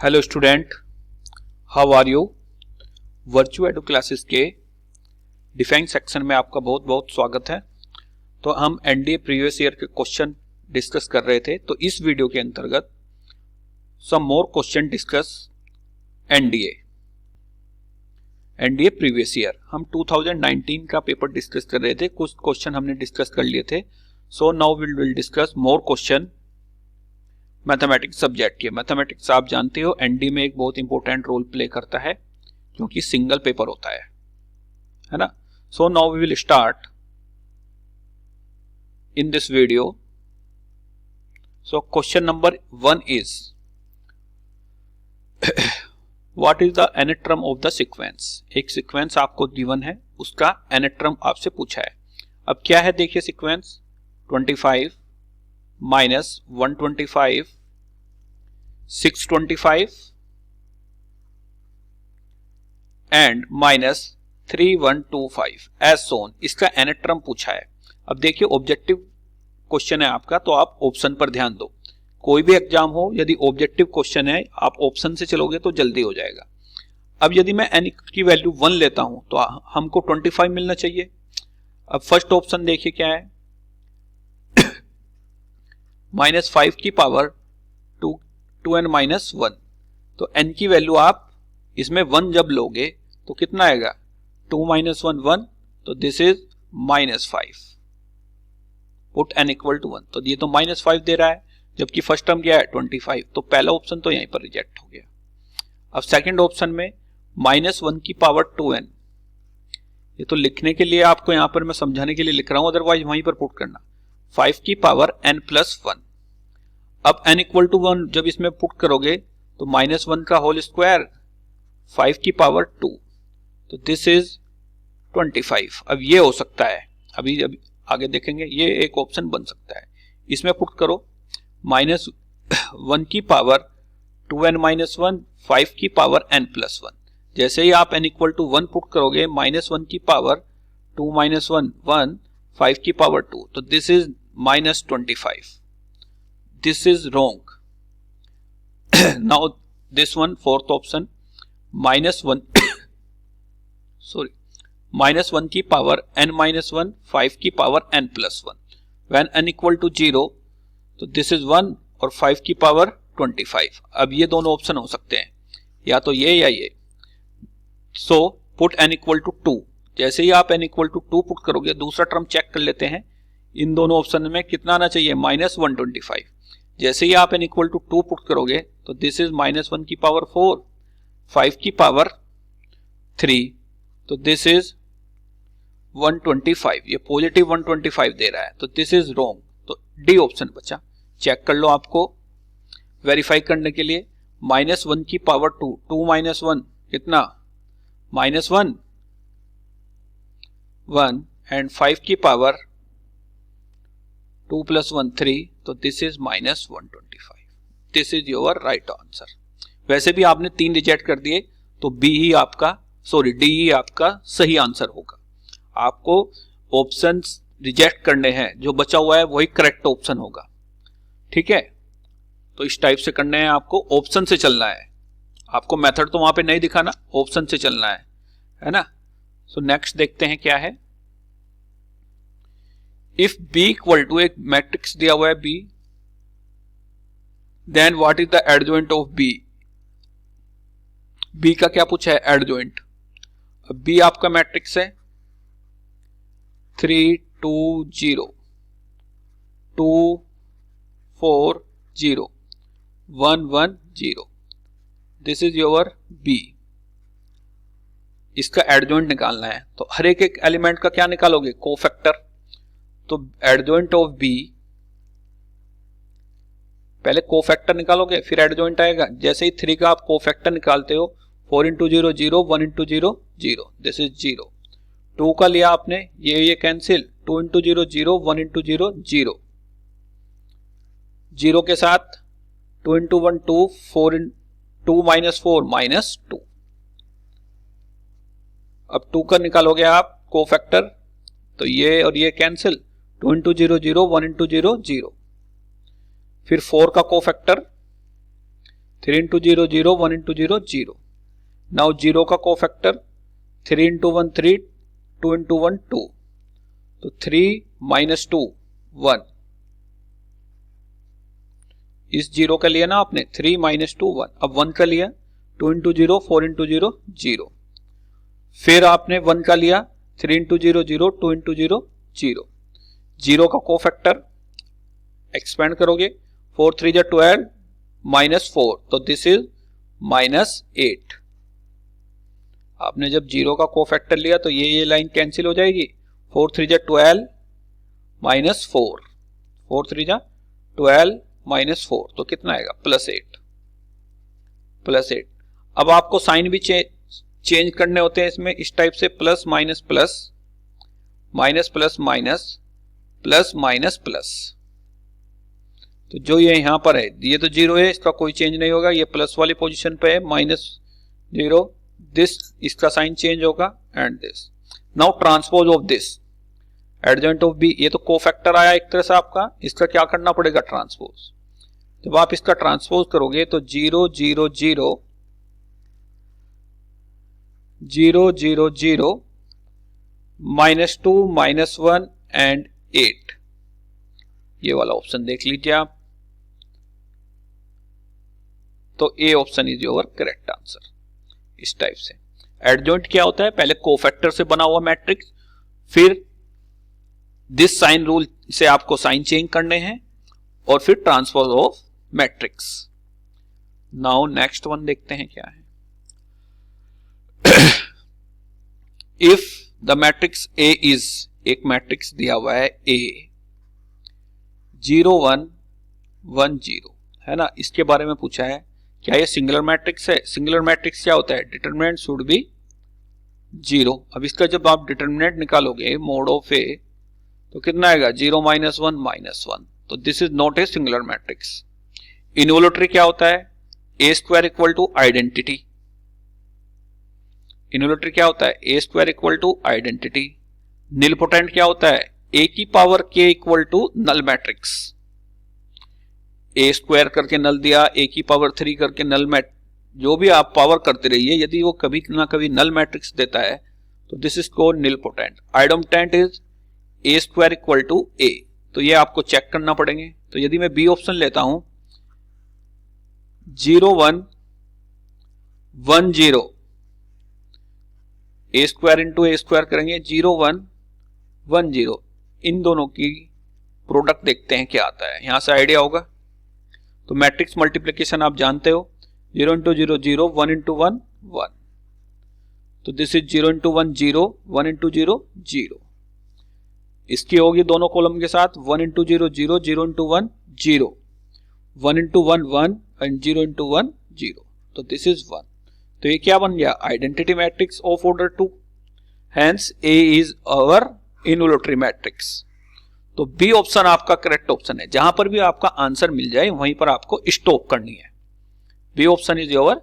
Hello student, how are you. Virtual edu classes के define section में आपका बहुत बहुत स्वागत है। तो हम एनडीए प्रीवियस ईयर के क्वेश्चन डिस्कस कर रहे थे, तो इस वीडियो के अंतर्गत some more question discuss NDA previous year. हम 2019 का पेपर डिस्कस कर रहे थे, कुछ क्वेश्चन हमने डिस्कस कर लिए थे। So now will discuss more question mathematics subject के। मैथमेटिक्स आप जानते हो एनडी में एक बहुत इंपॉर्टेंट रोल प्ले करता है क्योंकि सिंगल पेपर होता है ना। So now we will start in this video. So question number 1 is what is the nth term of the sequence. एक सीक्वेंस आपको गिवन है, उसका एनेट्रम आपसे पूछा है। अब क्या है देखिए sequence, 25 minus 125 625 and minus 3125 as shown। इसका एनेट्रम पूछा है। अब देखिए ऑब्जेक्टिव क्वेश्चन है आपका, तो आप ऑप्शन पर ध्यान दो। कोई भी एग्जाम हो, यदि ऑब्जेक्टिव क्वेश्चन है आप ऑप्शन से चलोगे तो जल्दी हो जाएगा। अब यदि मैं n की वैल्यू 1 लेता हूं तो हमको 25 मिलना चाहिए। अब फर्स्ट ऑप्शन देखिए क्या है, -5 की पावर 2n - 1। तो n की वैल्यू आप इसमें 1 जब लोगे तो कितना आएगा, 2 - 1 1, तो this is -5। Put n equal to 1, तो ये तो -5 दे रहा है, जबकि फर्स्ट टर्म क्या है 25। तो पहला ऑप्शन तो यहीं पर रिजेक्ट हो गया। अब सेकंड ऑप्शन में -1 की पावर 2n, ये तो लिखने के लिए आपको यहां पर मैं समझाने के लिए लिख रहा हूं, अदरवाइज वहीं पर पुट करना। 5 की पावर n + 1। अब n इक्वल टू 1 जब इसमें पुट करोगे तो -1 का होल स्क्वायर 5 की पावर 2, तो दिस इज 25। अब ये हो सकता है, अभी आगे देखेंगे, ये एक ऑप्शन बन सकता है। इसमें पुट करो -1 की पावर 2n - 1 5 की पावर n + 1। जैसे ही आप n इक्वल टू 1 पुट करोगे, -1 की पावर 2 - 1 1 5 की पावर 2, तो this is -25। This is wrong. Now this one, fourth option, -1 -1 की पावर n - 1 5 की power n + 1। When n equal to 0, तो this is 1 और 5 की पावर 25। अब ये दोनों ऑप्शन हो सकते हैं, या तो ये या ये। So put n equal to 2। जैसे ही आप n equal to 2 पुट करोगे, दूसरा टर्म चेक कर लेते हैं, इन दोनों ऑप्शन में कितना आना चाहिए, -125। जैसे ही आप n इक्वल टू 2 पुट करोगे तो दिस इज -1 की पावर 4 5 की पावर 3, तो दिस इज 125। ये पॉजिटिव 125 दे रहा है, तो दिस इज रॉन्ग। तो डी ऑप्शन बचा, चेक कर लो आपको वेरीफाई करने के लिए। -1 की पावर 2 2 - 1 कितना, -1 1 एंड 5 की पावर 2 + 1 3, तो this is -125। This is your right answer. वैसे भी आपने 3 रिजेक्ट कर दिए, तो डी ही आपका सही आंसर होगा। आपको ऑप्शंस रिजेक्ट करने हैं, जो बचा हुआ है वही करेक्ट ऑप्शन होगा। ठीक है, तो इस टाइप से करने हैं आपको, ऑप्शन से चलना है। आपको मेथड तो वहां पे नहीं दिखाना, ऑप्शन से चलना है ना। सो नेक्स्ट देखते हैं क्या है। इफ b इक्वल टू, एक मैट्रिक्स दिया हुआ है b, then what is the adjoint of b। b का क्या पूछा है, एडजॉइंट। अब b आपका मैट्रिक्स है 3 2 0 2 4 0 1 1 0। This is your b। इसका एडजॉइंट निकालना है, तो हर एक एलिमेंट का क्या निकालोगे, कोफैक्टर। तो एडजॉइंट ऑफ b, पहले कोफैक्टर निकालोगे फिर एडजॉइंट आएगा। जैसे ही 3 का आप कोफैक्टर निकालते हो, 4 × 0 0 1 × 0 0, दिस इज 0। 2 का लिया आपने, ये कैंसिल, 2 × 0 0 1 × 0 0, 0 के साथ 2 × 1 2 4 2 - 4 -2। अब 2 का निकालोगे आप कोफैक्टर, तो ये और ये कैंसिल, 2 × 0 0 1 × 0 0। फिर 4 का कोफैक्टर 3 इंटू 0 0, 1 इंटू 0 0। नाउ 0 का कोफैक्टर 3 इंटू 1 3, 2 इंटू 1 2, तो 3 माइनस 2 1। इस 0 का लिया ना आपने, 3 माइनस 2 1। अब 1 का लिया 2 इंटू 0, 4 इंटू 0 0। फिर आपने 1 का लिया 3 इंटू 0 0, 2 इंटू 0 0। 0 का कोफैक्टर एक्सपेंड करोगे, 4 3 जा 12 माइनस 4, तो दिस इज माइनस 8। आपने जब 0 का कोफैक्टर लिया तो ये लाइन कैंसिल हो जाएगी। 4 3 जा 12 माइनस 4, 4 3 जा 12 माइनस 4, तो कितना आएगा प्लस 8, प्लस 8। अब आपको साइन भी चेंज करने होते हैं इसमें, इस टाइप से plus minus plus, minus plus minus, plus minus plus. तो जो ये यहां पर है, ये तो 0 है, इसका कोई चेंज नहीं होगा, ये प्लस वाली पोजीशन पे है, माइनस 0, दिस इसका साइन चेंज होगा and this. Now transpose of this, adjoint of B, ये तो कोफैक्टर आया एक तरह से आपका, इसका क्या करना पड़ेगा ट्रांसपोज। जब आप इसका ट्रांसपोज करोगे तो 0 0 0 0 0 0 माइनस 2 माइनस 1 एंड 8, ये वाला ऑप्शन देख लीजिए आप। तो ए option is your correct answer. इस टाइप से एडजॉइंट क्या होता है, पहले कोफैक्टर से बना हुआ मैट्रिक्स, फिर दिस साइन रूल से आपको साइन चेंज करने हैं, और फिर transpose of matrix. Now next one देखते हैं क्या है। If the matrix A is, एक मैट्रिक्स दिया हुआ है ए 0 1 1 0 है ना, इसके बारे में पूछा है। क्या ये सिंगुलर मैट्रिक्स है? सिंगुलर मैट्रिक्स क्या होता है, डिटरमिनेंट शुड बी 0। अब इसका जब आप डिटरमिनेंट निकालोगे मोड ऑफ ए, तो कितना आएगा 0 माइनस 1 माइनस 1, तो this is not a singular matrix. Involutory क्या होता है, A square equal to identity. Involutory क्या होता है, A square equal to identity. Nilpotent क्या होता है, ए की पावर के equal to null matrix. A square करके नल दिया, ए की पावर 3 करके नल जो भी आप पावर करते रहिए, यदि वो कभी ना कभी नल मैट्रिक्स देता है तो this is called nilpotent. Identity is A square equal to A, तो ये आपको चेक करना पड़ेंगे। तो यदि मैं बी ऑप्शन लेता हूं 0 1 1 0, ए स्क्वायर इंटू ए स्क्वायर करेंगे 0 1 1 0, इन दोनों की प्रोडक्ट देखते हैं क्या आता है, यहां से आइडिया होगा। तो मैट्रिक्स मल्टीप्लिकेशन आप जानते हो, 0 इंटू 0 0, 1 इंटू 1 1, तो दिस इज 0 इंटू 1 0, 1 इंटू 0 0। इसकी होगी दोनों कॉलम के साथ 1 into 0 0, 0 into 1 0, 1 into 1 1 and 0 into 1 0, तो दिस इज 1। तो ये क्या बन गया, identity matrix of order 2, hence A is our involutory matrix. तो बी ऑप्शन आपका करेक्ट ऑप्शन है। जहां पर भी आपका आंसर मिल जाए वहीं पर आपको स्टॉप करनी है। B option is your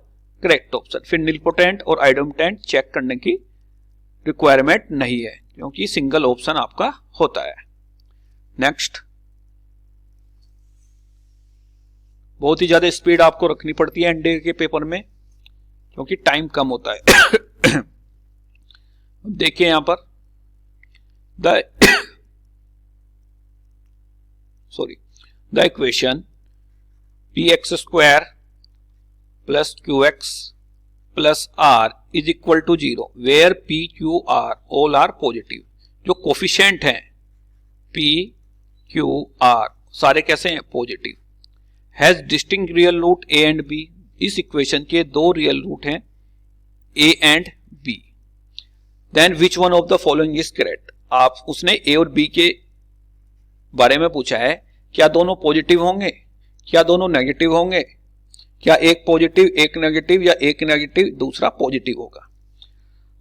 correct option. फिर निलपोटेंट और आइडेंटिटी चेक करने की रिक्वायरमेंट नहीं है, क्योंकि सिंगल ऑप्शन आपका होता है। नेक्स्ट, बहुत ही ज्यादा स्पीड आपको रखनी पड़ती है एनडीए के पेपर में, क्योंकि टाइम कम होता है। देखिए यहां पर the equation px square plus qx plus r is equal to 0 where p q r all are positive। जो कोफिशिएंट हैं p q r सारे कैसे हैं, positive. Has distinct real root a and b, इस इक्वेशन के दो real root हैं a and b। Then which one of the following is correct. आप उसने a और b के बारे में पूछा है, क्या दोनों पॉजिटिव होंगे, क्या दोनों नेगेटिव होंगे, क्या एक पॉजिटिव एक नेगेटिव, या एक नेगेटिव दूसरा पॉजिटिव होगा।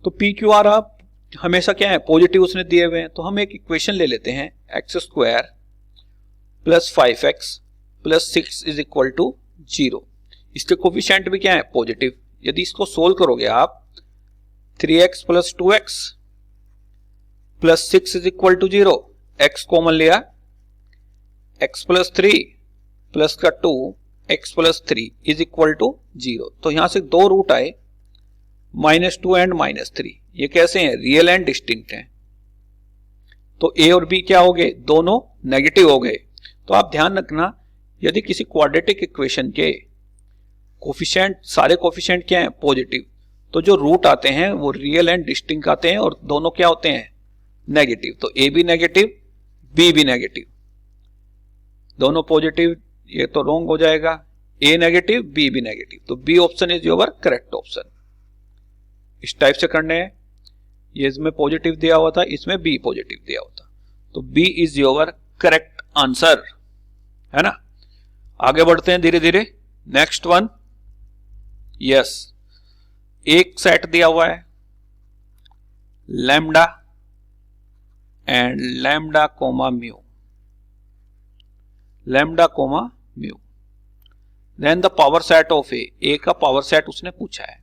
तो पी क्यू आर आप हमेशा क्या है, पॉजिटिव उसने दिए हुए हैं। तो हम एक इक्वेशन ले लेते हैं, x square plus 5x plus 6 is equal to 0। इसके कोफिशिएंट भी क्या है, पॉजिटिव। यदि इसको सोल्व करोगे आप 3x plus 2x plus 6 is equal to 0, x common लिया, x प्लस 3 प्लस का 2 x plus 3 is equal to 0। तो यहां से दो रूट आए, -2 एंड -3। ये कैसे हैं? रियल एंड डिस्टिंक्ट हैं। तो ए और बी क्या हो गए? दोनों नेगेटिव हो गए। तो आप ध्यान रखना, यदि किसी क्वाड्रेटिक इक्वेशन के कोफिशिएंट, सारे कोफिशिएंट क्या हैं? पॉजिटिव, तो जो रूट आते हैं वो रियल एंड डिस्टिंक्ट आते हैं और दोनों क्या होते हैं? नेगेटिव। तो ए भी नेगेटिव, बी भी नेगेटिव, दोनों पॉजिटिव, ये तो रॉन्ग हो जाएगा। ए नेगेटिव, बी भी नेगेटिव, तो B option is your correct option. इस टाइप से करने हैं। ये इसमें पॉजिटिव दिया हुआ था, इसमें बी पॉजिटिव दिया हुआ था, तो B is your correct answer, है ना। आगे बढ़ते हैं धीरे धीरे। नेक्स्ट वन, यस, एक सेट दिया हुआ है lambda and lambda comma mu, lambda comma mu, then the power set of A का पावर सेट उसने पूछा है।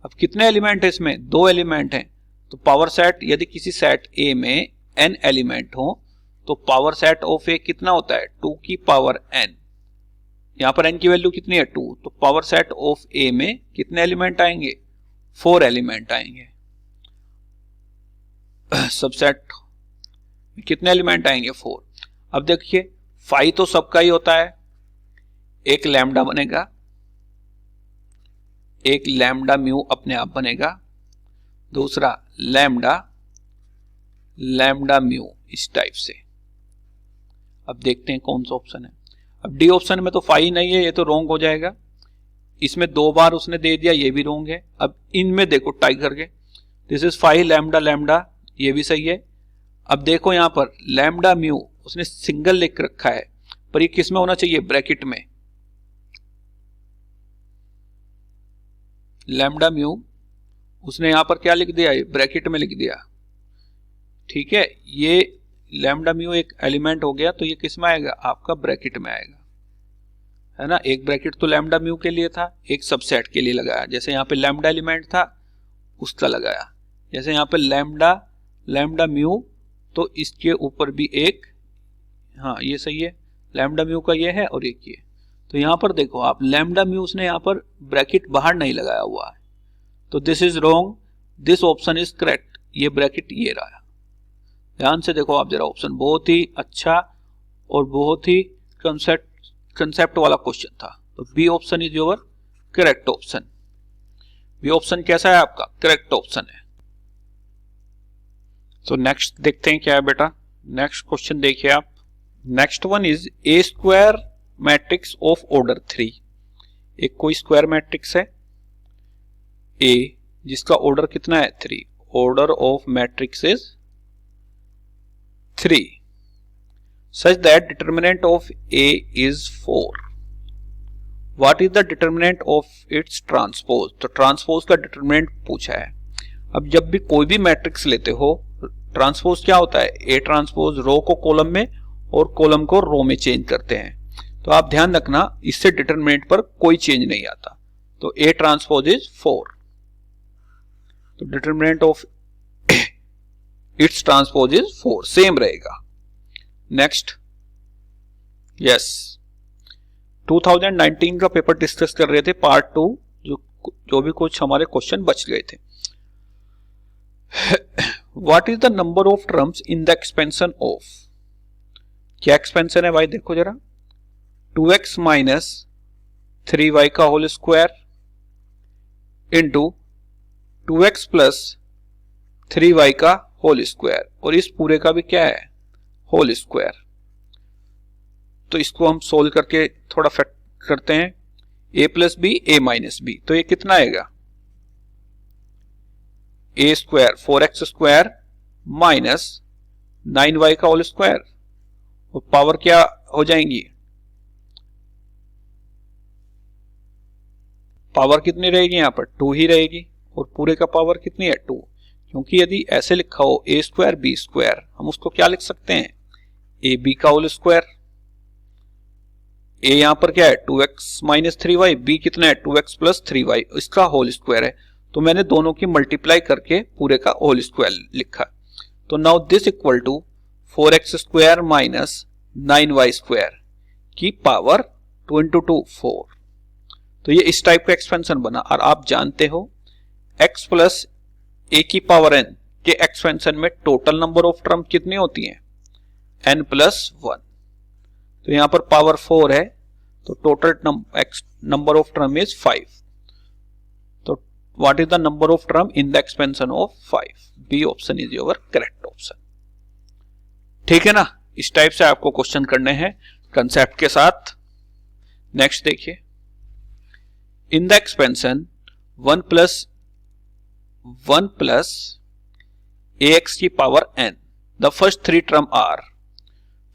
अब कितने एलिमेंट है इसमें? 2 एलिमेंट हैं। तो पावर सेट, यदि किसी सेट ए में n एलिमेंट हो तो पावर सेट ऑफ ए कितना होता है? 2 की पावर n। यहां पर n की वैल्यू कितनी है? 2। तो पावर सेट ऑफ ए में कितने एलिमेंट आएंगे? 4 एलिमेंट आएंगे। सबसेट में कितने एलिमेंट आएंगे? 4। अब देखिए, फाई तो सबका ही होता है, एक लैम्डा बनेगा, एक लैम्डा म्यू अपने आप बनेगा, दूसरा लैम्डा लैम्डा म्यू, इस टाइप से। अब देखते हैं कौन सा ऑप्शन है। अब डी ऑप्शन में तो फाई नहीं है, ये तो रॉन्ग हो जाएगा। इसमें 2 बार उसने दे दिया, ये भी रॉन्ग है। अब इनमें देखो टाई करके, this is phi lambda lambda, ये भी सही है। अब देखो यहां पर लैम्डा म्यू उसने सिंगल लिख रखा है, पर ये किस में होना चाहिए? ब्रैकेट में। लैम्डा म्यू उसने यहां पर क्या लिख दिया? ब्रैकेट में लिख दिया, ठीक है। ये लैम्डा म्यू एक एलिमेंट हो गया, तो ये किस में आएगा? आपका ब्रैकेट में आएगा, है ना। एक ब्रैकेट तो लैम्डा म्यू के लिए था, एक सबसेट के लिए लगाया। जैसे यहाँ पे लैम्डा एलिमेंट था उसका लगाया, जैसे यहाँ पे लैम्डा लैम्डा म्यू, तो इसके ऊपर भी एक, हाँ ये सही है, लैम्डा म्यू का ये है और एक ये। तो यहां पर देखो आप, लैम्डा म्यू उसने यहां पर ब्रैकेट बाहर नहीं लगाया हुआ है, तो this is wrong, this option is correct. ये ब्रैकेट ये रहा, ध्यान से देखो आप जरा, ऑप्शन बहुत ही अच्छा और बहुत ही कंसेप्ट वाला क्वेश्चन था। तो B option is your correct option. B option कैसा है आपका? करेक्ट ऑप्शन है। तो नेक्स्ट देखते हैं क्या है बेटा। नेक्स्ट क्वेश्चन देखिए आप। Next one is A square matrix of order 3। एक कोई स्क्वायर मैट्रिक्स है ए जिसका ऑर्डर कितना है? 3। Order of matrix is 3 such that determinant of A is 4. What is the determinant of its transpose? तो ट्रांसपोज का डिटरमिनेंट पूछा है। अब जब भी कोई भी मैट्रिक्स लेते हो, ट्रांसपोज क्या होता है? ए ट्रांसपोज रो को कॉलम में और कॉलम को रो में चेंज करते हैं। तो आप ध्यान रखना, इससे डिटरमिनेंट पर कोई चेंज नहीं आता। तो ए ट्रांसपोज इज 4। तो determinant of its transpose is 4, same रहेगा। नेक्स्ट, यस, 2019 का पेपर डिस्कस कर रहे थे, पार्ट 2, जो भी कुछ हमारे क्वेश्चन बच गए थे। What is the number of terms in the expansion of? क्या एक्सपेंशन है भाई? देखो जरा, 2x माइनस 3y का whole square into 2x plus 3y का होल स्क्वायर, और इस पूरे का भी क्या है? Whole square. तो इसको हम सोल्व करके थोड़ा फैक्ट करते हैं, a plus b a minus b, तो ये कितना आएगा? ए square 4x square minus 9y का होल स्क्वायर, और पावर क्या हो जाएंगी? पावर कितनी रहेगी? यहां पर 2 ही रहेगी, और पूरे का पावर कितनी है? 2। क्योंकि यदि ऐसे लिखा हो ए स्क्वायर बी स्क्वायर, हम उसको क्या लिख सकते हैं? ए बी का होल स्क्वायर। ए यहां पर क्या है? 2x माइनस 3y, बी कितना है? 2x प्लस 3y, इसका होल स्क्वायर है। तो मैंने दोनों की मल्टीप्लाई करके पूरे का होल स्क्वायर लिखा। तो now this equal to 4x square minus 9y square की पावर 2 इंटू 2 4। तो ये इस टाइप का एक्सपेंशन बना। और आप जानते हो x प्लस ए की पावर n के एक्सपेंशन में टोटल नंबर ऑफ टर्म कितनी होती हैं? n plus 1। तो यहां पर पावर 4 है, तो total number of term is 5। तो what is the number of term in the expansion of 5? B option is your correct option. ठीक है ना? इस टाइप से आपको क्वेश्चन करने हैं कंसेप्ट के साथ। नेक्स्ट देखिए, in the expansion 1 plus ax की power n, the first three term are,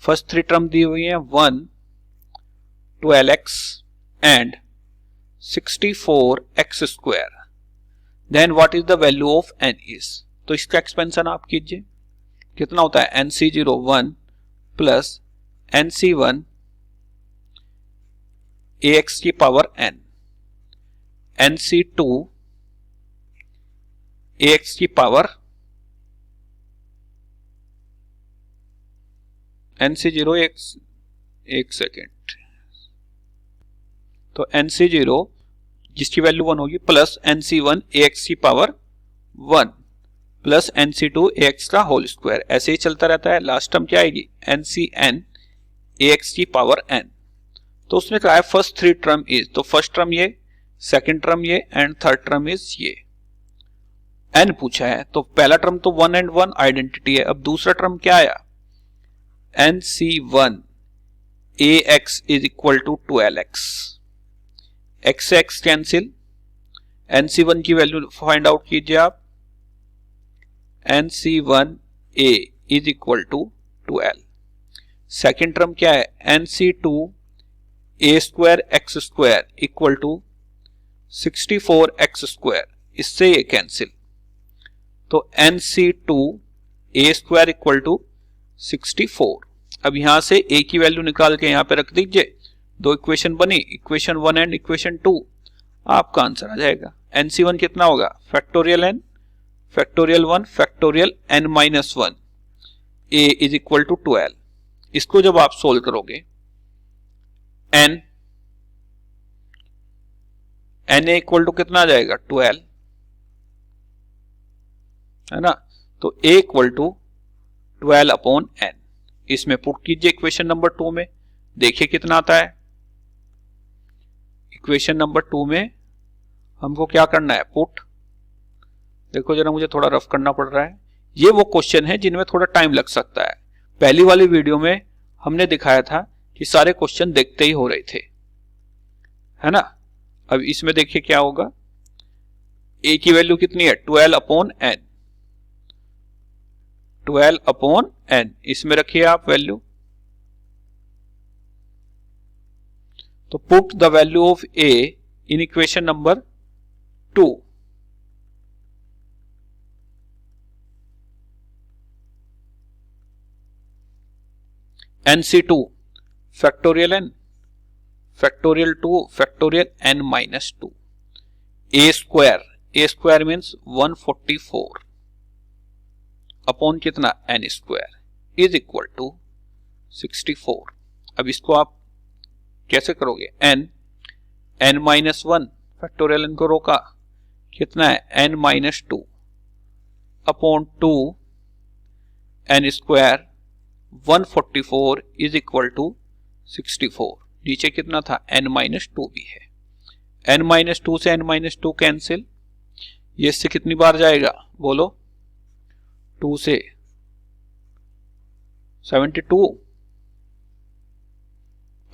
first three term दी हुई है 1, 12x and 64x square, then what is the value of n is. तो इसका एक्सपेंशन आप कीजिए, कितना होता है? nc0 1 प्लस nc1 ax की पावर n, nc2 ax की पावर nc0 एक सेकेंड, तो nc0 जिसकी वैल्यू 1 होगी प्लस nc1 ax की पावर 1 प्लस nc2 ax का होल स्क्वायर, ऐसे ही चलता रहता है। लास्ट टर्म क्या आएगी? ncn ax की पावर n। तो उसने कहा है फर्स्ट थ्री टर्म इज, तो फर्स्ट टर्म ये, सेकंड टर्म ये एंड थर्ड टर्म इज ये। n पूछा है तो पहला टर्म तो 1 एंड 1 आइडेंटिटी है। अब दूसरा टर्म क्या आया? nc1 ax is equal to 12x, x से x कैंसिल, nc1 की वैल्यू फाइंड आउट कीजिए आप, nc1 a is equal to 12। Second term क्या है? nc2 a square x square equal to 64x square, इससे ये कैंसिल, तो nc2 a square equal to 64। अब यहां से a की वैल्यू निकाल के यहां पे रख दीजिए, दो इक्वेशन बनी, इक्वेशन 1 एंड इक्वेशन 2, आपका आंसर आ जाएगा। nc1 कितना होगा? Factorial n, factorial 1, factorial n minus 1, a is equal to 12। इसको जब आप सोल्व करोगे n a इक्वल टू कितना आ जाएगा? 12, है ना? तो a equal to 12 upon n, इसमें पुट कीजिए इक्वेशन नंबर 2 में, देखिए कितना आता है। इक्वेशन नंबर 2 में हमको क्या करना है? पुट। देखो जरा मुझे थोड़ा रफ करना पड़ रहा है, ये वो क्वेश्चन है जिनमें थोड़ा टाइम लग सकता है। पहली वाली वीडियो में हमने दिखाया था कि सारे क्वेश्चन देखते ही हो रहे थे, है ना? अब इसमें देखिए क्या होगा, a की वैल्यू कितनी है? 12 अपॉन n, 12 अपॉन n, इसमें रखिए आप वैल्यू। तो put the value of a in equation number 2। nc2 factorial n, factorial 2, factorial n minus 2, a square means 144 upon कितना? n square is equal to 64। अब इसको आप कैसे करोगे? n माइनस 1, फैक्टोरियल n को रोका, कितना है? n minus 2 upon 2 n square 144 is equal to 64। नीचे कितना था? n माइनस 2 भी है, n माइनस 2 से n माइनस 2 कैंसिल, ये इससे कितनी बार जाएगा? बोलो, 2 से 72।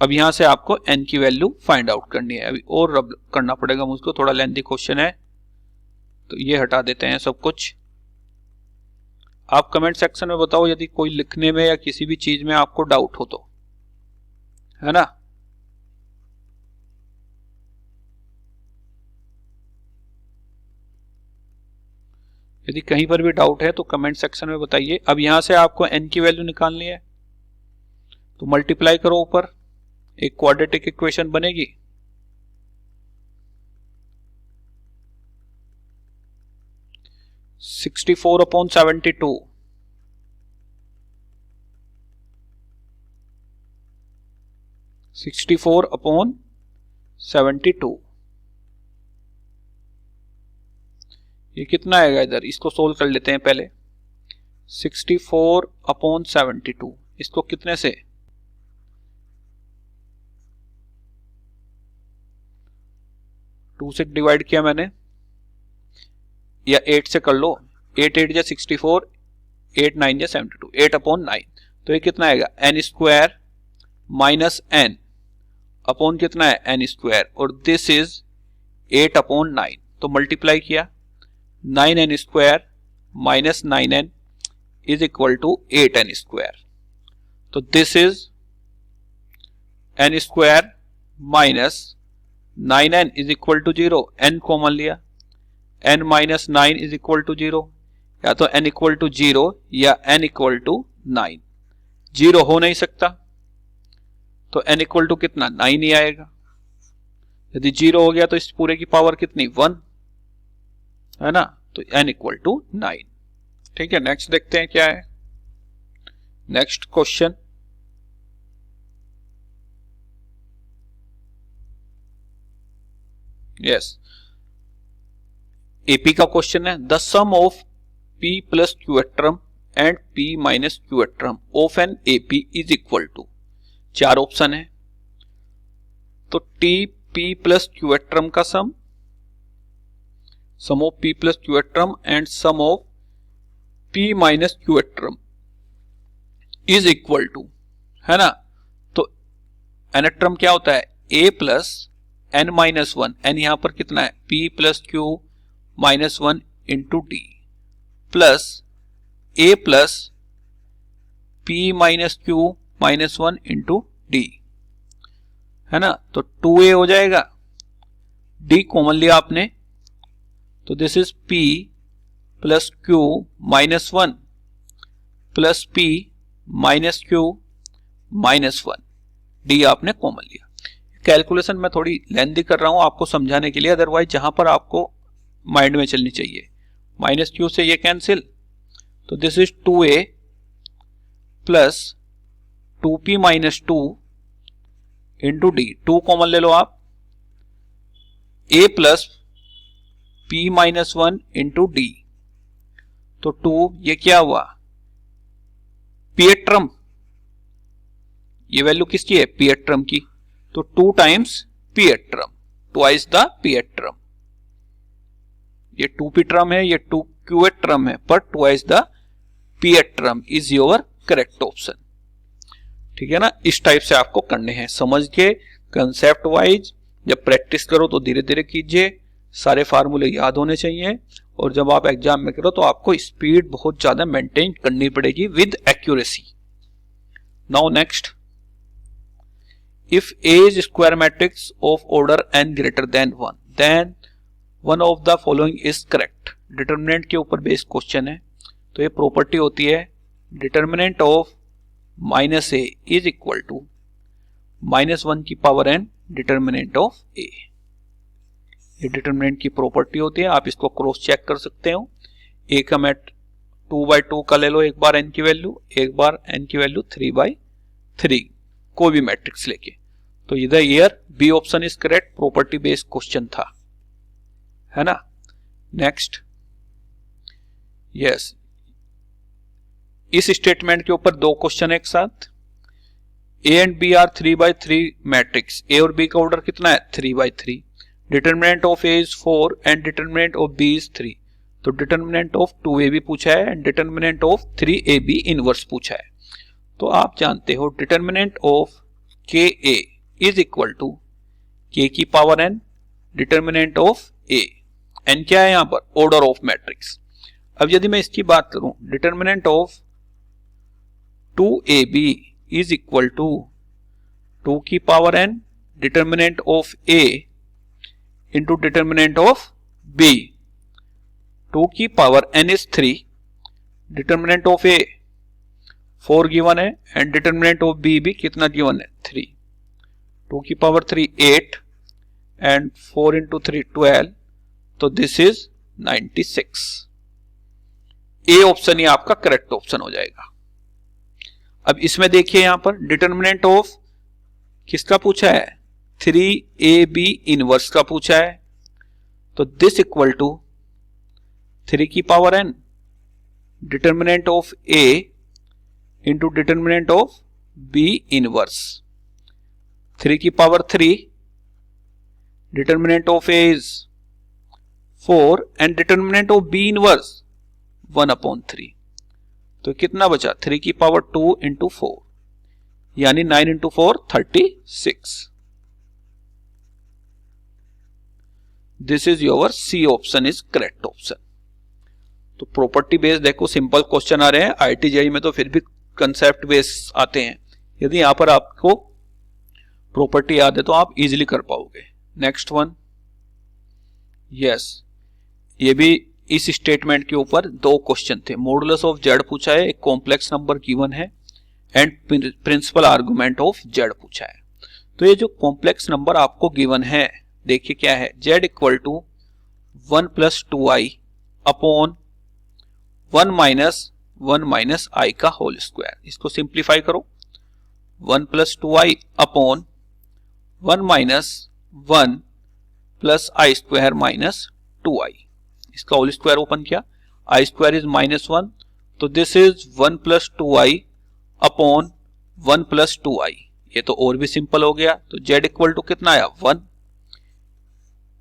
अब यहां से आपको n की वैल्यू फाइंड आउट करनी है। अभी और रब करना पड़ेगा मुझको, थोड़ा लेंथी क्वेश्चन है, तो ये हटा देते हैं सब कुछ। आप कमेंट सेक्शन में बताओ यदि कोई लिखने में या किसी भी चीज में आपको डाउट हो तो, है ना? यदि कहीं पर भी डाउट है तो कमेंट सेक्शन में बताइए। अब यहां से आपको n की वैल्यू निकालनी है, तो मल्टीप्लाई करो ऊपर, एक क्वाड्रेटिक इक्वेशन बनेगी। सिक्सटी 64 अपॉन 72, 64/72 ये कितना आएगा? इधर इसको सोल्व कर लेते हैं पहले। 64/72 इसको कितने से? 2 से डिवाइड किया मैंने, या 8 से कर लो। 8 8 जा 64, 8 9 जा 72, 8/9। तो ये कितना आएगा? n square minus n upon कितना है? n स्क्वायर, और दिस इज 8/9। तो मल्टीप्लाई किया, 9n square minus 9n is equal to 8n square. तो this is n square minus 9n is equal to 0, n common लिया, n minus 9 is equal to 0, या तो n equal to 0 या n equal to 9। 0 हो नहीं सकता, तो n equal to कितना? 9 ही आएगा। यदि 0 हो गया तो इस पूरे की पावर कितनी? 1 है ना, तो n इक्वल टू 9। ठीक है, नेक्स्ट देखते हैं क्या है। नेक्स्ट क्वेश्चन, यस एपी का क्वेश्चन है। The sum of p plus qth term and p minus qth term of an AP is equal to, 4 option है। तो t p प्लस क्यूएट्रम का sum of p plus qth term and sum of p minus qth term is equal to, है ना। तो nth term क्या होता है? a plus n minus 1, n यहां पर कितना है? p plus Q minus 1 into T plus a plus p minus Q minus 1 into D, है ना। तो 2a हो जाएगा, d कॉमन लिया आपने, तो this is p plus Q minus 1 plus p minus Q minus 1, d आपने कॉमन लिया। कैलकुलेशन में थोड़ी लेंथी कर रहा हूं आपको समझाने के लिए, अदरवाइज जहां पर आपको माइंड में चलनी चाहिए। माइनस क्यू से ये कैंसिल, तो this is 2a plus 2p minus 2 into D, 2 common ले लो आप, a plus p minus 1 into D, तो 2 ये क्या हुआ? पिएट्रम, ये वैल्यू किसकी है? पिएट्रम की, तो 2 times pth term, twice the pth term. ये 2p टर्म है, ये 2q टर्म है, पर twice the pth term is your correct option. ठीक है ना, इस टाइप से आपको करने हैं, समझ के कंसेप्ट वाइज। जब प्रैक्टिस करो तो धीरे धीरे कीजिए, सारे फार्मूले याद होने चाहिए, और जब आप एग्जाम में करो तो आपको स्पीड बहुत ज्यादा मेंटेन करनी पड़ेगी with accuracy. Now next, if A is square matrix of order n greater than 1, then one of the following is correct। Determinant के ऊपर बेस्ड क्वेश्चन है, तो ये प्रॉपर्टी होती है determinant of minus A is equal to minus 1 की power n determinant of A. ये determinant की प्रॉपर्टी होती है, आप इसको क्रॉस चेक कर सकते हो। ए का मैट 2/2 का ले लो एक बार n की वैल्यू, एक बार n की वैल्यू 3/3, कोई भी मैट्रिक्स लेके। तो इधर here B option is correct, property based question था, है ना। नेक्स्ट, यस इस स्टेटमेंट के ऊपर 2 क्वेश्चन एक साथ। A and B are 3/3 matrix, A और बी का ऑर्डर कितना है? 3/3। Determinant of A is 4 and determinant of B is 3। तो डिटर्मिनेंट ऑफ 2a भी पूछा है and determinant of 3ab inverse पूछा है। तो आप जानते हो डिटर्मिनेंट ऑफ के ए इज इक्वल टू के की power n determinant of A, n क्या है यहां पर? Order of matrix. अब यदि मैं इसकी बात करूं, determinant of 2ab is equal to 2 की power n determinant of a into determinant of b। 2 की power n is 3, determinant of a 4 given है एंड डिटर्मिनेंट ऑफ b भी कितना गिवन है? 3। 2 की पावर 3 8 एंड 4 इंटू 3 12, तो दिस इज 96। ए ऑप्शन ही आपका correct option हो जाएगा। अब इसमें देखिए यहां पर डिटर्मिनेंट ऑफ किसका पूछा है? 3ab इनवर्स का पूछा है। तो दिस इक्वल टू 3 की power n determinant of a into determinant of b inverse. 3 की power 3 determinant of a is 4 and determinant of b inverse 1/3। तो कितना बचा? 3 की पावर 2 इंटू 4 यानी 9 into 4 36। This is your C option is correct option. तो property based देखो simple question आ रहे हैं, आईआईटी जेईई में तो फिर भी कंसेप्ट बेस्ड आते हैं। यदि यहां पर आपको प्रॉपर्टी याद है तो आप इजीली कर पाओगे। नेक्स्ट वन, यस, ये भी इस स्टेटमेंट के ऊपर दो क्वेश्चन थे। मॉडुलस ऑफ जेड पूछा है, एक कॉम्प्लेक्स नंबर गिवन है and principal argument of Z पूछा है। तो ये जो कॉम्प्लेक्स नंबर आपको गिवन है, देखिए क्या है, Z equal to 1 plus 2i upon 1 minus I का होल स्क्वायर। इसको सिंप्लीफाई करो, 1 plus 2i upon 1 minus 1 plus I square minus 2i। इसका होल स्क्वायर ओपन किया, आई स्क्वायर इज -1, तो this is 1 plus 2i upon 1 plus 2i। ये तो और भी सिंपल हो गया। तो z इक्वल टू कितना आया? 1।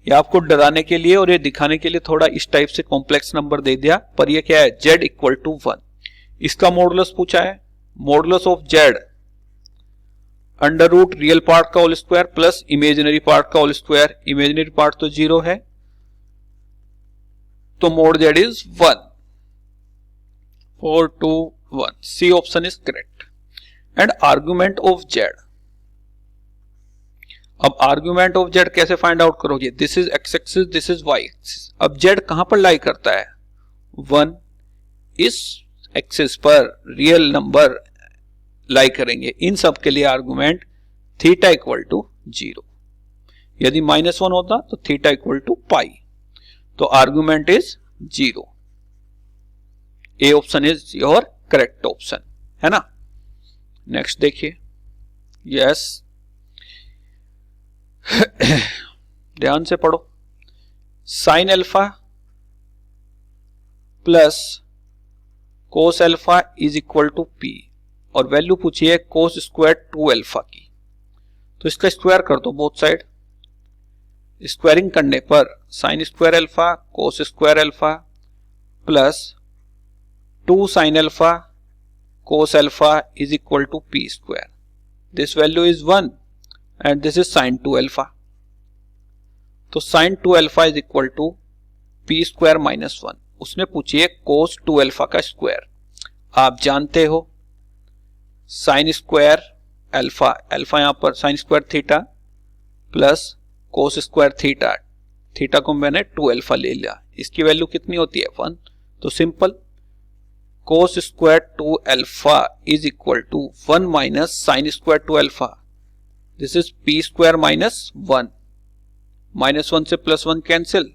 ये आपको डराने के लिए और ये दिखाने के लिए थोड़ा इस टाइप से कॉम्प्लेक्स नंबर दे दिया, पर ये क्या है? z equal to 1। इसका मॉडुलस पूछा है, modulus of z under root real part का whole square plus imaginary part का होल स्क्वायर। इमेजिनरी पार्ट तो 0 है, तो mod z is 1। 4 2 1, C option is correct. And argument of z, अब argument of z कैसे find out करोगे? This is x axis, this is y axis. अब z कहां पर लाई करता है? 1 इस एक्सिस पर रियल नंबर लाई करेंगे। इन सब के लिए आर्गुमेंट थीटा इक्वल टू 0। यदि -1 होता तो थीटा इक्वल टू पाई। तो argument is 0। A option is your correct option, है ना। नेक्स्ट देखिए, यस ध्यान से पढ़ो। Sine alpha plus cos alpha is equal to p और वैल्यू पूछी है कोस स्क्वायर 2 अल्फा की। तो इसका स्क्वायर कर दो बोथ साइड। स्क्वायरिंग करने पर sine square alpha cos square alpha plus 2 sine alpha cos alpha is equal to P square. This value is 1 and this is sine 2 alpha. तो sine 2 alpha is equal to P square -1। उसने पूछी है कोस 2 alpha का square. आप जानते हो sign square alpha, alpha यहां पर sine square theta plus cos square theta, theta को मैंने 2 अल्फा ले लिया। इसकी वैल्यू कितनी होती है? 1। तो simple cos square 2 alpha is equal to 1 minus sine square 2 alpha. This is p square -1। -1 से +1 कैंसिल,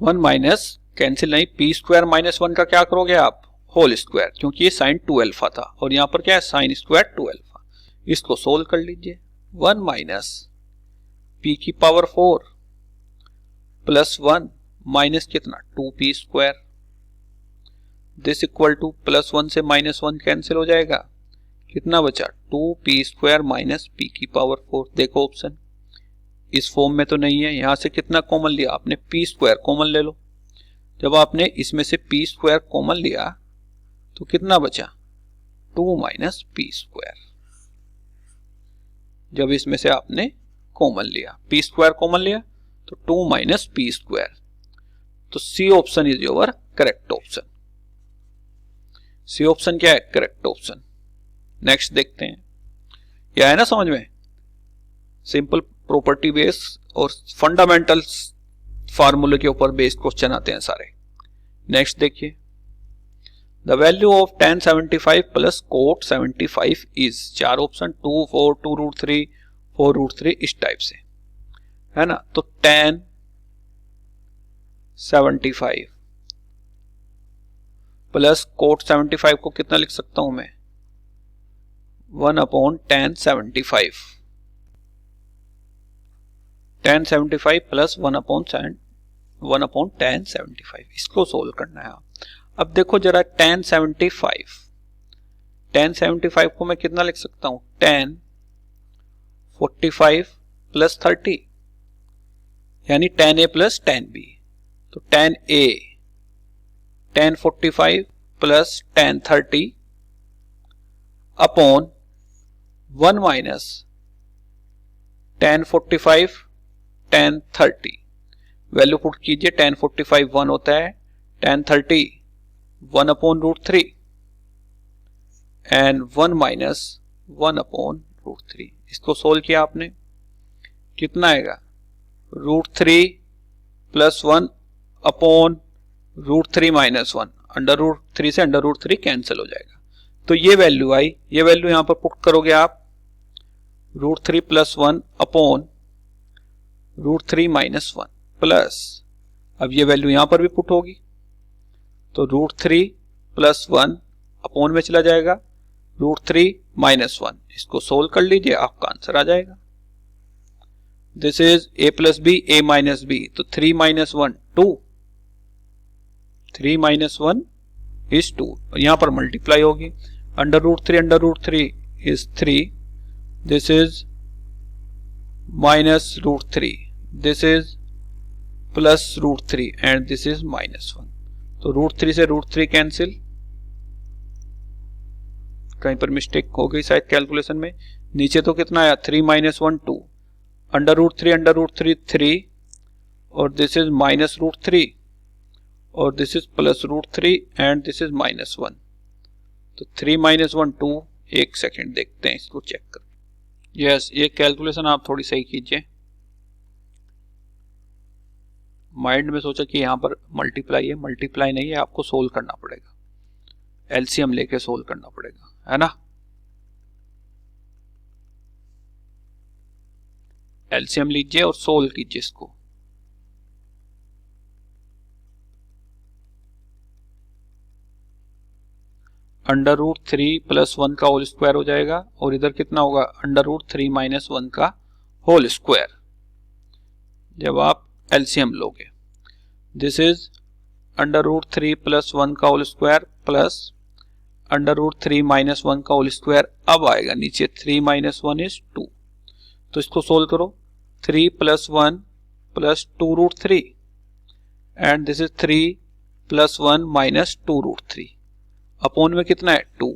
1 माइनस कैंसिल नहीं, पी स्क्वायर -1 का क्या करोगे आप? होल स्क्वायर, क्योंकि ये साइन 2 अल्फा था और यहां पर क्या है? Sign square 2 alpha. इसको सोल्व कर लीजिए। 1 माइनस पी की पावर 4 प्लस 1 माइनस कितना? 2p square. This equal to +1 से -1 कैंसिल हो जाएगा, कितना बचा? 2p स्क्वायर माइनस p की पावर 4। देखो ऑप्शन इस फॉर्म में तो नहीं है, यहां से कितना कॉमन लिया आपने? p स्क्वायर कॉमन ले लो। जब आपने इसमें से p स्क्वायर कॉमन लिया तो कितना बचा? 2 माइनस p स्क्वायर। जब इसमें से आपने कॉमन लिया, p स्क्वायर कॉमन लिया तो 2 माइनस p स्क्वायर। तो C option is your correct option. C option क्या है? Correct option. नेक्स्ट देखते हैं, क्या है ना समझ में? सिंपल प्रॉपर्टी बेस और फंडामेंटल फार्मूले के ऊपर बेस्ड क्वेश्चन आते हैं सारे। नेक्स्ट देखिए, the value of tan 75 plus cot 75 is, 4 option 2 4 2√3 4√3 इस टाइप से, है ना। तो tan 75 प्लस cot 75 को कितना लिख सकता हूं मैं? 1/1075, 1075 प्लस 1/1075, इसको सोल्व करना है। अब देखो जरा 1075 को मैं कितना लिख सकता हूं, 1045 प्लस 30 यानी 10a प्लस 10b। तो 10a 1045 plus 1030 upon 1 minus 1045 1030, value put कीजिए। 1045 1 होता है, 1030 1/√3 एंड 1 माइनस 1/√3। इसको सोल्व किया आपने, कितना आएगा, √3 प्लस 1/√3 माइनस 1, √3 से √3 कैंसिल हो जाएगा। तो ये वैल्यू आई, ये वैल्यू यहां पर पुट करोगे आप, √3 प्लस 1/√3 माइनस 1 प्लस, अब ये वैल्यू यहां पर भी पुट होगी, तो √3 प्लस 1 अपॉन में चला जाएगा, √3 माइनस 1, इसको सोल्व कर लीजिए, आपका आंसर आ जाएगा। This is a plus b, a minus b, तो 3 माइनस 1 2, 3 माइनस 1 इज 2, यहां पर मल्टीप्लाई होगी, √3 is 3, this is minus √3, this is plus √3 and this is minus 1। तो √3 से √3 कैंसिल, कहीं पर मिस्टेक हो गई शायद कैलकुलेशन में। नीचे तो कितना आया, 3 माइनस 1 2, √3 3 और दिस इज माइनस √3 और this is plus √3 and this is minus 1। तो 3 माइनस 1 2, एक सेकेंड देखते हैं इसको चेक कर। यस, ये कैलकुलेशन आप थोड़ी सही कीजिए। माइंड में सोचा कि यहां पर मल्टीप्लाई है, मल्टीप्लाई नहीं है, आपको सोल्व करना पड़ेगा, एलसीएम लेके सोल्व करना पड़ेगा, है ना। एलसीएम लीजिए और सोल्व कीजिए इसको। √3 प्लस 1 का होल स्क्वायर हो जाएगा और इधर कितना होगा, √3 माइनस 1 का होल स्क्वायर, जब आप एलसीएम लोगे। दिस इज √3 प्लस 1 का होल स्क्वायर प्लस √3 माइनस 1 का होल स्क्वायर। अब आएगा नीचे 3 माइनस 1 इज 2, तो इसको सोल्व करो, 3 plus 1 plus 2√3 and this is 3 plus 1 minus 2√3, upon में कितना है 2,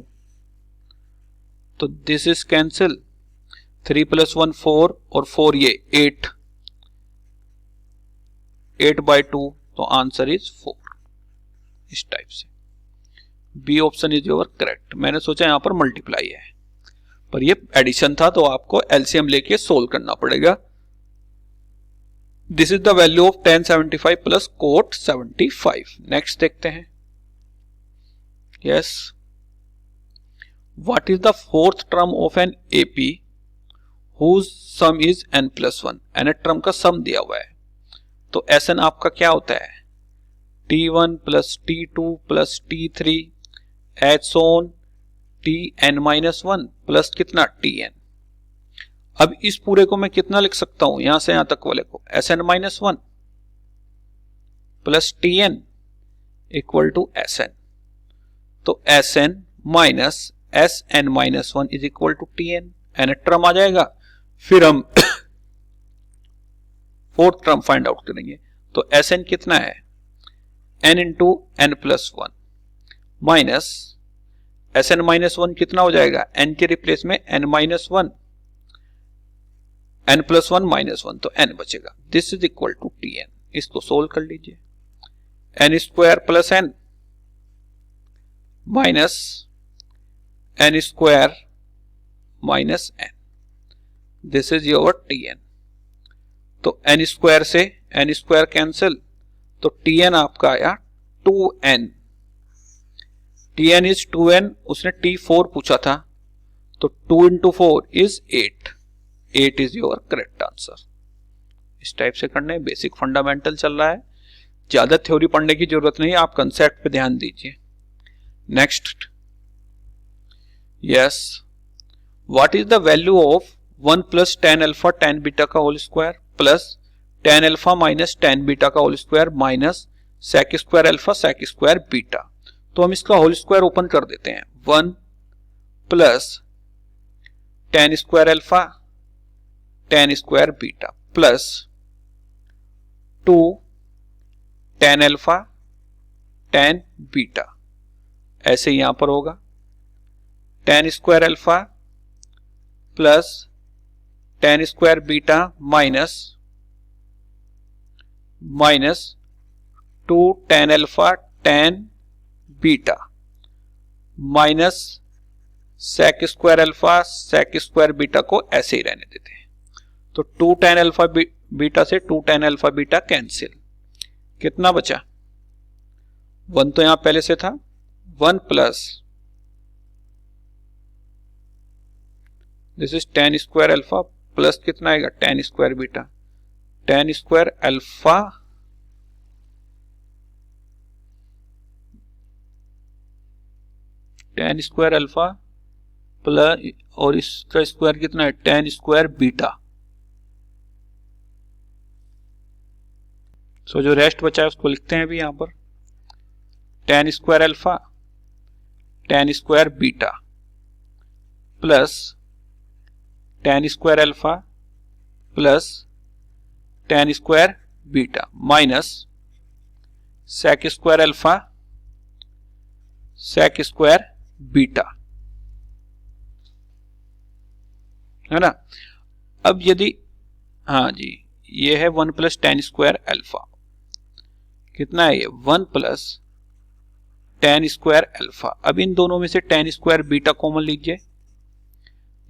तो दिस इज कैंसिल, 3 प्लस 1 4 और 4 ये 8, 8/2, तो आंसर इज 4। इस टाइप से B option is your correct. मैंने सोचा यहां पर मल्टीप्लाई है पर ये एडिशन था, तो आपको एलसीएम लेके सोल्व करना पड़ेगा। This is the value of 1075 plus cot 75। Next देखते हैं। Yes, what is the fourth term of an AP whose sum is n+1। nth term का सम दिया हुआ है, तो Sn आपका क्या होता है, T1 plus T2 plus T3 H on Tn-1 plus कितना Tn। अब इस पूरे को मैं कितना लिख सकता हूं, यहां से यहां तक वाले को, Sn-1 plus Tn equal to Sn। तो Sn minus Sn-1 is equal to Tn, nth term आ जाएगा। फिर हम फोर्थ टर्म फाइंड आउट करेंगे, तो Sn कितना है, n into n+1 minus Sn-1 कितना हो जाएगा, n के रिप्लेस में n-1, n+1 -1, तो n बचेगा। This is equal to Tn। इसको सोल्व कर लीजिए, n² plus n minus n² minus n, this is your Tn। तो n² से n² कैंसिल, तो Tn आपका आया 2n। Tn इज 2n, उसने T4 पूछा था, तो 2 into 4 is 8, 8 is your correct answer. इस टाइप से करने, बेसिक फंडामेंटल चल रहा है, ज्यादा थ्योरी पढ़ने की जरूरत नहीं, आप कंसेप्ट पे ध्यान दीजिए। Next, yes, what is the value of 1 plus tan alpha tan beta का whole square plus tan alpha minus tan beta का whole square minus sec square alpha sec square beta. तो हम इसका होल स्क्वायर ओपन कर देते हैं। 1 plus tan square alpha tan square beta plus 2 tan alpha tan beta, ऐसे यहां पर होगा tan square alpha plus tan square beta minus 2 tan alpha tan beta minus sec square alpha sec square beta को ऐसे ही रहने देते हैं। तो 2 टेन अल्फा बीटा से 2 टेन अल्फा बीटा कैंसिल, कितना बचा 1 तो यहां पहले से था 1 plus this is ten square alpha plus कितना आएगा ten square beta ten square alpha tan square alpha plus और इसका स्क्वायर कितना है टेन स्क्वायर बीटा। सो जो रेस्ट बचा है उसको लिखते हैं अभी यहां पर tan square alpha tan square beta plus tan square alpha plus tan square beta minus sec square alpha sec square beta, है ना। अब यदि हाँ जी ये है 1 प्लस टेन स्क्वायर अल्फा, कितना है ये 1 प्लस टेन स्क्वायर अल्फा। अब इन दोनों में से टेन स्क्वायर बीटा कॉमन लीजिए।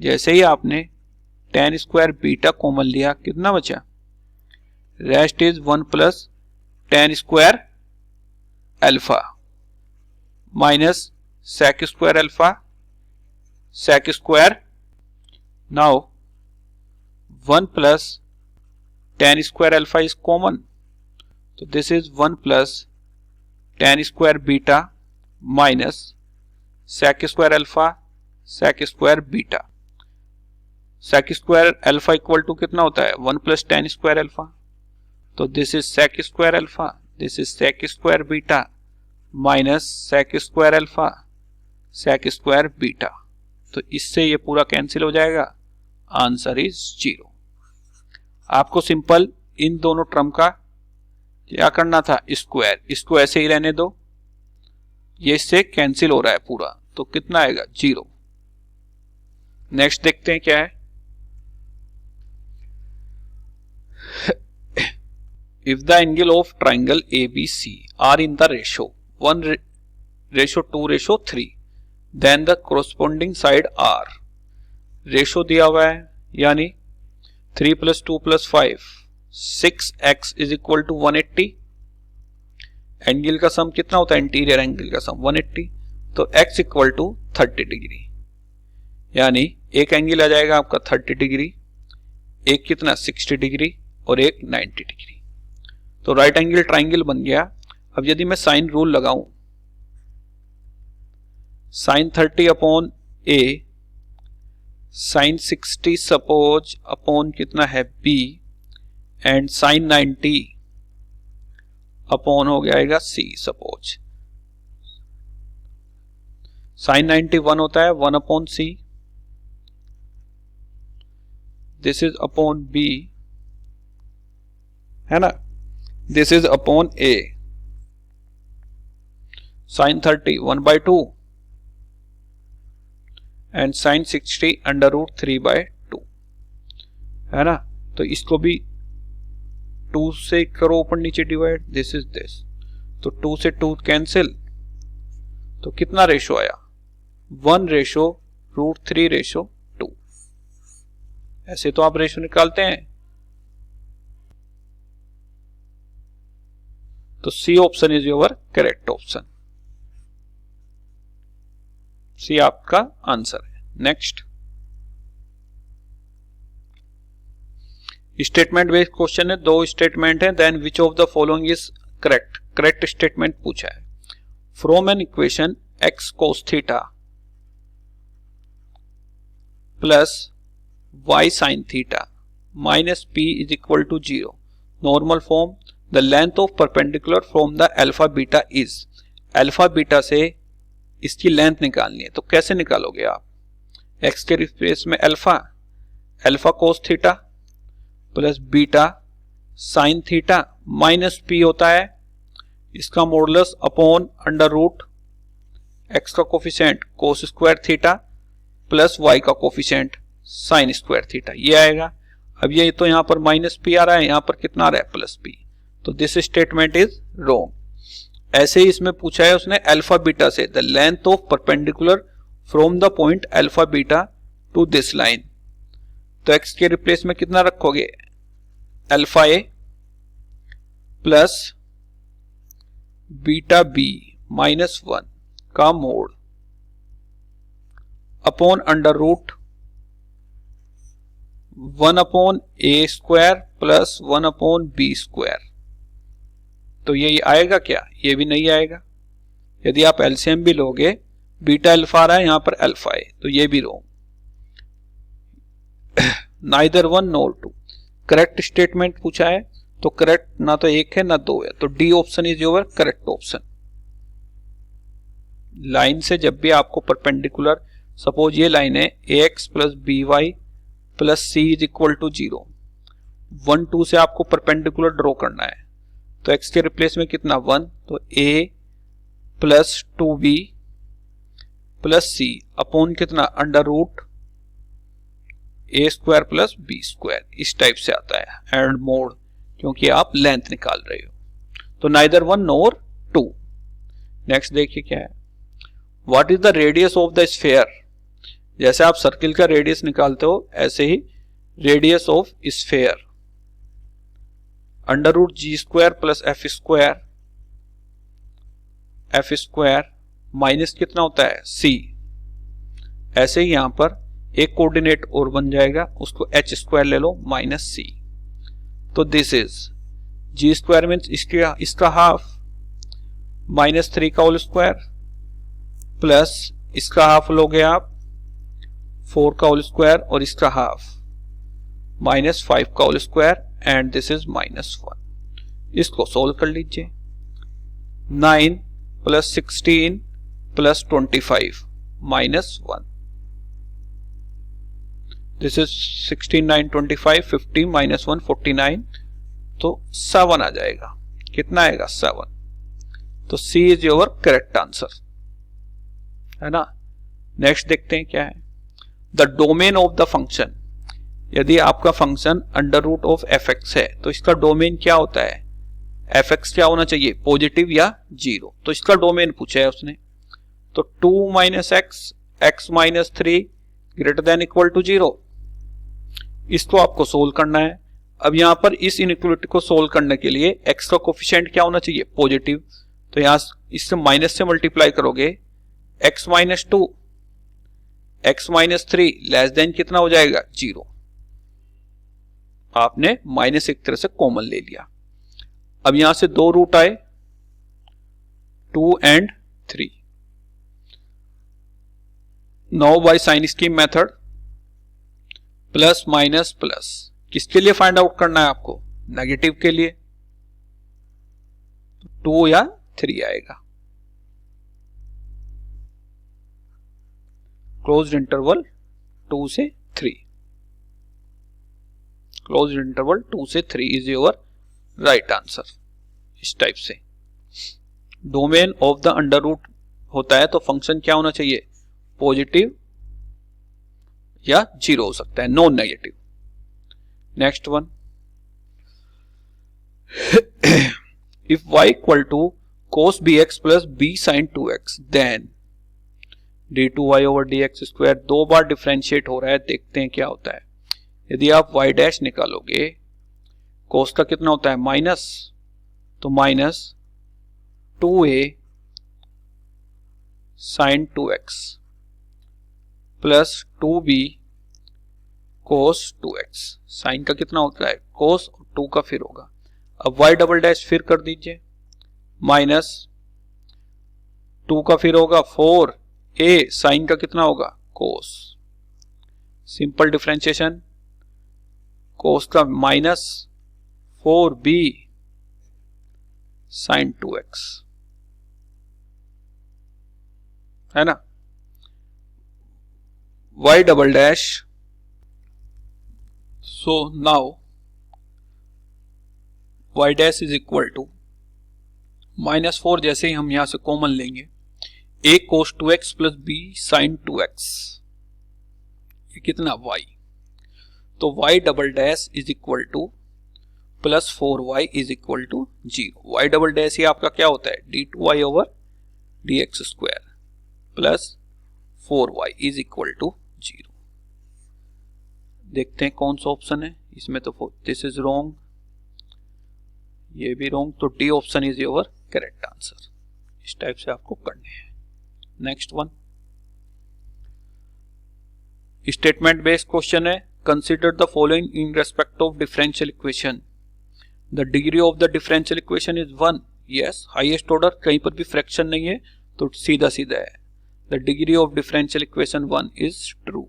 जैसे ही आपने टेन स्क्वायर बीटा कॉमन लिया कितना बचा rest is 1 plus tan square alpha minus sec square alpha sec square. Now 1 plus tan square alpha is common, तो this is 1 plus tan square beta minus sec square alpha sec square beta. Sec square alpha equal to कितना होता है 1 plus tan square alpha, तो this is sec square alpha this is sec square beta minus sec square alpha sec square beta. तो इससे ये पूरा cancel हो जाएगा, आंसर इज 0। आपको सिंपल इन दोनों टर्म का क्या करना था स्क्वायर, इसको ऐसे ही रहने दो, ये इससे कैंसिल हो रहा है पूरा, तो कितना आएगा 0। नेक्स्ट देखते हैं क्या है। If the angle of triangle ABC are in the ratio 1:2:3 then the corresponding side R, ratio दिया हुआ है यानी 3 + 2 + 5 6x is equal to 180। Angle का सम कितना होता है इंटीरियर एंगल का सम 180, तो x इक्वल टू 30 डिग्री, यानी एक एंगल आ जाएगा आपका 30 डिग्री, एक कितना 60 डिग्री और एक 90 डिग्री। तो राइट एंगल ट्राइंगल बन गया। अब यदि मैं साइन रूल लगाऊं sine 30 upon A sine 60 suppose upon कितना है B एंड साइन 90 अपॉन हो जाएगा C सपोज। साइन 90 1 होता है 1 upon C, this is upon B, है ना, this is upon A। Sine 30 1/2 and sine 60 √3/2, है ना। तो इसको भी 2 से करो ऊपर नीचे डिवाइड, दिस इज दिस, तो 2 से 2 कैंसिल, तो कितना रेशो आया 1:√3:2। ऐसे तो आप रेशो निकालते हैं। तो C option is your correct option, C आपका आंसर है। नेक्स्ट स्टेटमेंट बेस्ड क्वेश्चन है, 2 स्टेटमेंट है, then which of the following is correct. Correct statement पूछा है from an equation x cos theta plus y sine theta minus p is equal to 0। Normal form, the length of perpendicular from the alpha beta is, alpha beta से इसकी length निकालनी है। तो कैसे निकालोगे आप? x के रिप्लेस में alpha, alpha cos theta plus beta sine theta minus p होता है इसका modulus upon under root x का coefficient cos square theta plus y का कोफिशिएंट साइन स्क्वायर थीटा, ये आएगा। अब ये तो यहां पर माइनस p आ रहा है, यहां पर कितना आ रहा है? Plus p। तो दिस स्टेटमेंट इज रॉन्ग। ऐसे ही इसमें पूछा है उसने अल्फा बीटा से the length of perpendicular from the point alpha beta to this line. तो x के रिप्लेस में कितना रखोगे? Alpha a plus beta b minus 1 का mod upon under root 1 upon a square plus 1 upon b square. तो ये आएगा क्या? ये भी नहीं आएगा। यदि आप एलसीएम भी लोगे, बीटा अल्फा आ रहा है, यहां पर अल्फा है, तो ये भी wrong. Neither one nor two. Correct statement पूछा है तो करेक्ट ना तो एक है ना दो है, तो D option is your correct option. Line से जब भी आपको परपेंडिकुलर, सपोज ये लाइन है ax plus b y plus c is equal to 0, 1 2 से आपको परपेंडिकुलर ड्रॉ करना है। तो x के रिप्लेस में कितना? 1, तो a plus 2b plus c upon कितना? Under root a square plus b square. इस टाइप से आता है एंड मोड, क्योंकि आप लेंथ निकाल रहे हो। तो neither one nor two. Next देखिए क्या है, what is the radius of the sphere. जैसे आप सर्किल का रेडियस निकालते हो, ऐसे ही radius of sphere under root G square plus F square minus कितना होता है? c। ऐसे ही यहां पर एक कोऑर्डिनेट और बन जाएगा, उसको h स्क्वायर ले लो माइनस c। तो this is g square means इसका हाफ माइनस 3 का होल स्क्वायर प्लस इसका हाफ लोगे आप 4 का होल स्क्वायर और इसका हाफ माइनस 5 का whole square and this is minus 1। इसको सोल्व कर लीजिए। 9 plus 16 plus 25 minus 1, this is 16 9 25 50 minus 1 49, तो 7 आ जाएगा। कितना आएगा? 7। तो C is your correct answer, है ना। नेक्स्ट देखते हैं क्या है, the domain of the function. यदि आपका function under root of f x है तो इसका डोमेन क्या होता है? एफ एक्स क्या होना चाहिए? पॉजिटिव या 0। तो इसका डोमेन पूछा है उसने। तो 2 minus x, x minus 3 greater than equal to 0, इसको आपको सोल्व करना है। अब यहां पर इस इनइक्वालिटी को सोल्व करने के लिए एक्स का कोफिशिएंट क्या होना चाहिए? पॉजिटिव। तो यहां इससे माइनस से मल्टीप्लाई करोगे, x minus 2 x minus 3 less than कितना हो जाएगा? 0। आपने माइनस एक तरह से कॉमन ले लिया। अब यहां से 2 रूट आए, 2 and 3। Now by sine scheme method plus minus plus, किसके लिए फाइंड आउट करना है आपको? नेगेटिव के लिए। 2 या 3 आएगा। क्लोज्ड इंटरवल 2 से 3, क्लोज्ड इंटरवल 2 से 3 इज योर राइट आंसर। इस टाइप से domain of the under root होता है तो फंक्शन क्या होना चाहिए? पॉजिटिव या 0 हो सकता है, non negative. Next one, if y equal to cos bx plus b sin 2x then d2y over dx square. 2 बार डिफरेंशिएट हो रहा है, देखते हैं क्या होता है। यदि आप y डैश निकालोगे, cos का कितना होता है? माइनस, तो minus 2a sin 2x plus 2b cos 2x। Sine का कितना होता है? cos, 2 का फिर होगा। अब y डबल डैश फिर कर दीजिए, माइनस 2 का फिर होगा 4a साइन का कितना होगा? cos सिंपल डिफरेंशिएशन, cos का माइनस 4b sin 2x, है ना। y double dash, so now y dash is equal to -4, जैसे ही हम यहां से कॉमन लेंगे, a cos 2x plus b sin 2x, ये कितना y, तो y double dash is equal to plus 4y is equal to 0। y double dash ये आपका क्या होता है, d2y over dx square plus 4y is equal to 0। देखते हैं कौन सा ऑप्शन है इसमें, तो दिस इज रॉन्ग, ये भी रॉन्ग, तो D option is your correct answer. इस टाइप से आपको करने हैं। Next one, statement based question है। Consider the following in respect of differential equation. The degree of the differential equation is 1। Yes, highest order, कहीं पर भी फ्रैक्शन नहीं है तो सीधा सीधा है। The degree of differential equation 1 is true.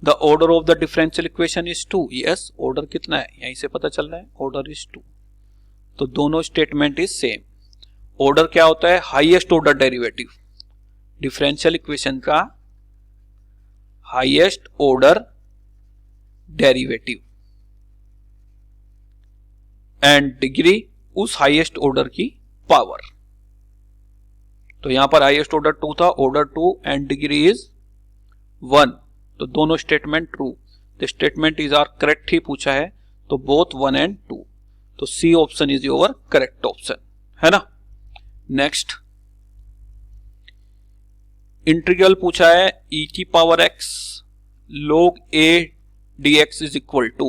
The order of the differential equation is 2। Yes, order कितना है यहीं से पता चल रहा है, ऑर्डर इज 2। तो दोनों स्टेटमेंट इज सेम। ऑर्डर क्या होता है, highest order derivative, differential equation का highest order derivative, and degree उस हाईएस्ट ऑर्डर की पावर। तो यहां पर हाईएस्ट ऑर्डर 2 था, ऑर्डर 2 एंड डिग्री इज 1, तो दोनों statement true. The statement is are correct ही पूछा है, तो बोथ 1 एंड 2, तो C option is your correct option, है ना। नेक्स्ट, इंटीग्रल पूछा है e की power x log a dx is equal to,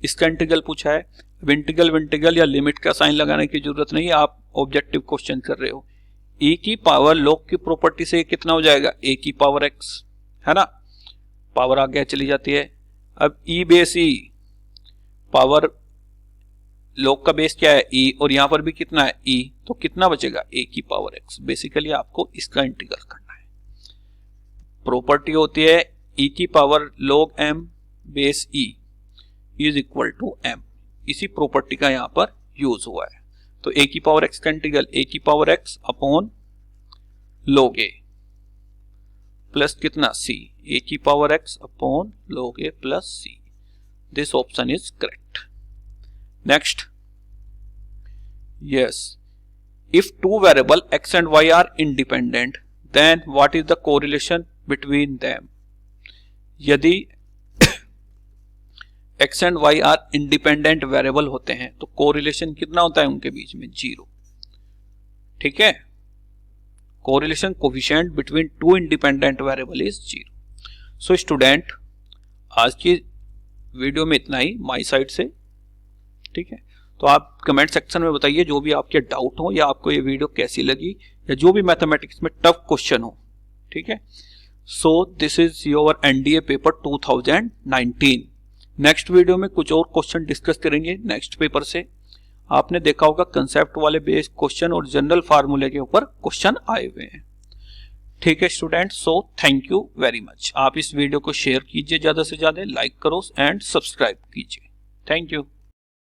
इसका इंटीग्रल पूछा है। इंटीग्रल या लिमिट का साइन लगाने की जरूरत नहीं है, आप ऑब्जेक्टिव क्वेश्चन कर रहे हो। e की पावर log की प्रॉपर्टी से कितना हो जाएगा, a की पावर x, है ना, पावर आगे चली जाती है। अब e base e, power log का बेस क्या है e, और यहां पर भी कितना है e, तो कितना बचेगा a की पावर x। बेसिकली आपको इसका इंटीग्रल करना है। प्रॉपर्टी होती है e की power log m base e is equal to m, इसी प्रॉपर्टी का यहां पर यूज हुआ है। तो a की पावर x का इंटीग्रल a की power x upon log a plus कितना c, a की power x upon log a plus c। This option is correct. Next, yes, if two variable x and y are independent, then what is the correlation between them? यदि x and y are independent variable होते हैं तो correlation कितना होता है उनके बीच में, 0। ठीक है, correlation coefficient between two independent variable is 0। So student, आज की वीडियो में इतना ही माई साइड से। ठीक है, तो आप कमेंट सेक्शन में बताइए जो भी आपके डाउट हो, या आपको ये वीडियो कैसी लगी, या जो भी मैथमेटिक्स में टफ क्वेश्चन हो। ठीक है, so this is your NDA paper 2019। Next video में कुछ और क्वेश्चन डिस्कस करेंगे नेक्स्ट पेपर से। आपने देखा होगा कंसेप्ट वाले बेस्ड क्वेश्चन और जनरल फार्मूले के ऊपर क्वेश्चन आए हुए हैं। ठीक है student, so thank you very much. आप इस वीडियो को शेयर कीजिए, ज्यादा से ज्यादा लाइक करो एंड सब्सक्राइब कीजिए। Thank you.